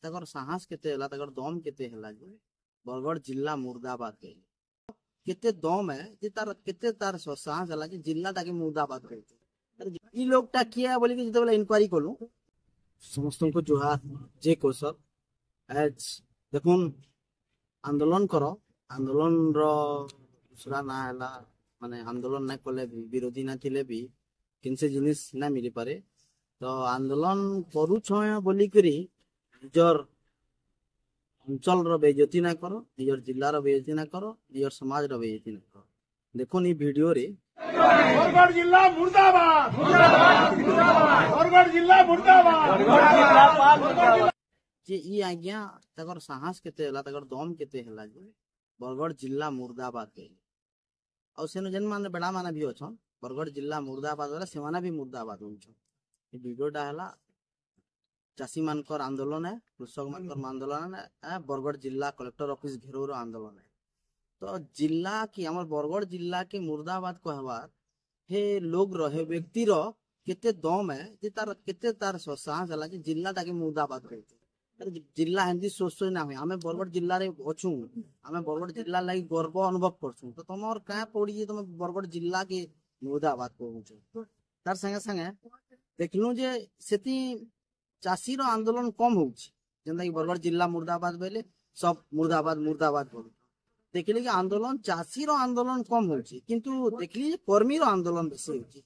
तकर साहस केते हला तकर दम केते हला जे बरगढ़ जिला मुर्दाबाद के केते दम है जे तार केते तार साहस हला जे जिला ताके मुर्दाबाद कहते ई लोगटा किया बोली कि जते बेला इंक्वायरी कलु समस्त को जोहार जे कौशल एज देखुन आंदोलन करो आंदोलन रो दूसरा ना हला माने आंदोलन ना कले भी विरोधी ना थिले भी किनसे जिनिस ना मिली पारे तो आंदोलन करू छ बोली करी निजर अंचल रो बेइज्जती ना करो निजर जिल्ला रो बेइज्जती ना करो निजर समाज रो बेइज्जती ना करो देखो नी वीडियो रे बरगढ़ जिला मुर्दाबाद बरगढ़ जिला मुर्दाबाद जे ई आज्ञा तकर साहस केते हला तकर दम केते हला जे बरगढ़ जिला मुर्दाबाद के और सेनो जन माने बड़ा माने भी अछन बरगढ़ जिला मुर्दाबाद वाला सेमाना भी मुर्दाबाद होछन ई वीडियोटा हला चासी मानकर आंदोलन है कृषक मानकर आंदोलन है बरगढ़ जिला कलेक्टर ऑफिस घेरोर आंदोलन है तो जिला की हमर बरगढ़ जिला के मुर्दाबाद कहवार हे लोग रहे व्यक्ति रो केते दम है जे तार केते तार साहस हला जे जिला ताके मुर्दाबाद कहते जिला हिंदी सोच ना हुए आमे बरगढ़ जिल्ला रे अछु आमे बरगढ़ जिल्ला लागि गर्व अनुभव करछु तो तमर का पड़ी जे तुम बरगढ़ जिल्ला के मुर्दाबाद कहू तार संगे संगे देखलु जे सेती चासी रो आंदोलन कम होउछि जेंदा कि बरगढ़ जिला मुर्दाबाद बेले सब मुर्दाबाद मुर्दाबाद बोलु देखली कि आंदोलन चासी रो आंदोलन कम होउछि किंतु देखली कर्मी रो आंदोलन बेसी होउछि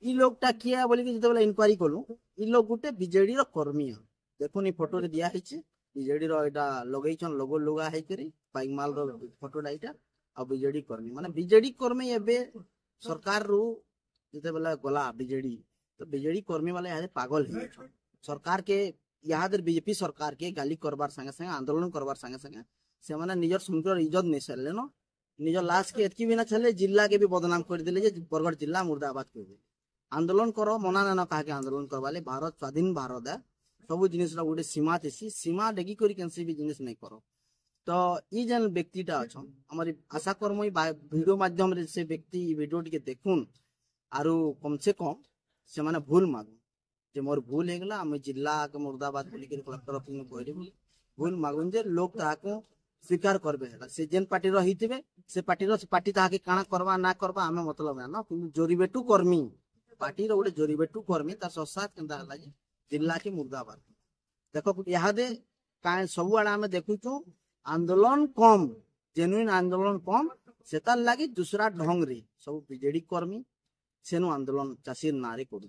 ई लोगटा किया बोली कि जते बेला इंक्वायरी कलु ई लोग गुटे बीजेडी रो कर्मी है देखुन फोटो रे दिया हिचे बीजेडी रो एटा लगैछन लोगो लुगा है करी बाइक माल रो फोटोटा एटा आ बीजेडी कर्मी माने बीजेडी कर्मी एबे सरकार रो जते बेला गला बीजेडी तो बीजेडी कर्मी वाले यादे पागल है सरकार के यादर बीजेपी सरकार के गाली करबार संगे संगे आंदोलन करबार संगे संगे से माने निजर संकर इज्जत नहीं सले न निजर लाश के एतकी बिना चले जिला के भी बदनाम कर दिले जे बरगढ़ जिला मुर्दाबाद कर दिले आंदोलन करो मना ना कहा के आंदोलन करवाले भारत स्वाधीन भारत है सब जिनिस गोटे सीमा थी सीमा डेगी करी कैसे भी जिनिस नहीं करो तो ई जन व्यक्तिटा अच्छा हमारी आशा कर्म वीडियो माध्यम रे से व्यक्ति वीडियो टिके देखुन आरु कम से कम से माने भूल मागु जे मोर भूल हे गला हम जिला के मुर्दाबाद बोली के कलेक्टर ऑफिस में कहले भूल मागुन जे लोग ताको स्वीकार करबे हला से जेन पार्टी रहितबे से पार्टी ताके काना करबा ना करबा हमें मतलब ना किंतु जोरीबेटू कर्मी पार्टी रो गोटे जोरीबेटू कर्मी तार ससात केंदा हला जे जिला के मुर्दाबाद देखो यादे काए सब आड़ा हमें देखुचु आंदोलन कम जेन्युइन आंदोलन कम सेतार लागि दूसरा ढंग रे सब बीजेडी कर्मी सेनु आंदोलन चासी नारे करू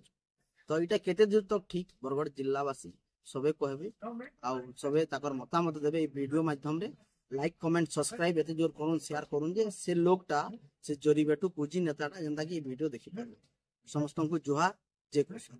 तो इटा केते दूर तक ठीक बरगढ़ जिलावासी सबे कहबे आ सबे ताकर मतामत देबे ई वीडियो माध्यम रे लाइक कमेंट सब्सक्राइब एते जोर करून शेयर करून जे से लोकटा से जोरीबेटू पूजी नेताटा जेंदा कि वीडियो देखि पाबे समस्त को जोहार जय कृष्ण।